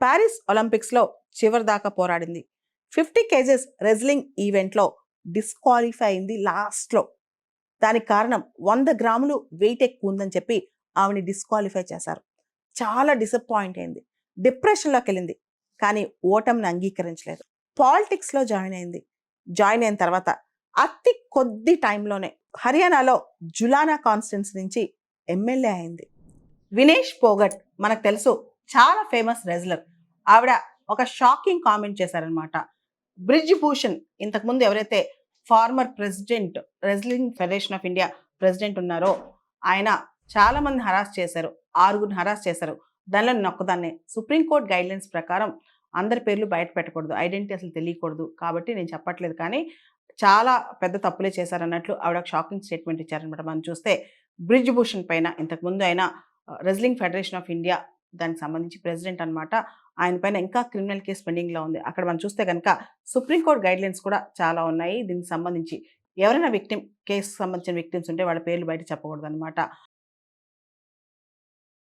Paris ఒలింపిక్స్లో చివరిదాకా పోరాడింది. 50 కేజెస్ రెజ్లింగ్ ఈవెంట్లో డిస్క్వాలిఫై అయింది లాస్ట్లో. దానికి కారణం 100 గ్రాములు వెయిట్ ఎక్కువ ఉందని చెప్పి ఆమెని డిస్క్వాలిఫై చేశారు. చాలా డిసప్పాయింట్ అయింది, డిప్రెషన్లోకి వెళ్ళింది. కానీ ఓటమిని అంగీకరించలేదు. పాలిటిక్స్లో జాయిన్ అయింది. జాయిన్ అయిన తర్వాత అతి కొద్ది టైంలోనే హర్యానాలో జులానా కాన్స్టిట్యున్సీ నుంచి ఎమ్మెల్యే అయింది. వినేష్ పోగట్ మనకు తెలుసు, చాలా ఫేమస్ రెజ్లర్. ఆవిడ ఒక షాకింగ్ కామెంట్ చేశారనమాట. బ్రిజ్ భూషణ్ ఇంతకుముందు ఎవరైతే former president wrestling federation of India president ఉన్నారో ఆయన చాలా మంది హరాస్ చేశారు, 6గురిని హరాస్ చేశారు. దానిలో నేను ఒక్కదాన్నే. సుప్రీంకోర్టు గైడ్లైన్స్ ప్రకారం అందరి పేర్లు బయట పెట్టకూడదు, ఐడెంటిటీ అసలు తెలియకూడదు, కాబట్టి నేను చెప్పట్లేదు. కానీ చాలా పెద్ద తప్పులే చేశారన్నట్లు ఆవిడ షాకింగ్ స్టేట్మెంట్ ఇచ్చారనమాట. మనం చూస్తే బ్రిజ్ భూషణ్ పైన ఇంతకుముందు ఆయన రెజ్లింగ్ ఫెడరేషన్ ఆఫ్ ఇండియా దానికి సంబంధించి ప్రెసిడెంట్ అనమాట. ఆయన పైన ఇంకా క్రిమినల్ కేసు పెండింగ్లో ఉంది. అక్కడ మనం చూస్తే కనుక సుప్రీంకోర్టు గైడ్లైన్స్ కూడా చాలా ఉన్నాయి దీనికి సంబంధించి. ఎవరైనా విక్టిమ్ కేసుకు సంబంధించిన విక్టిమ్స్ ఉంటే వాళ్ళ పేర్లు బయట చెప్పకూడదు అనమాట.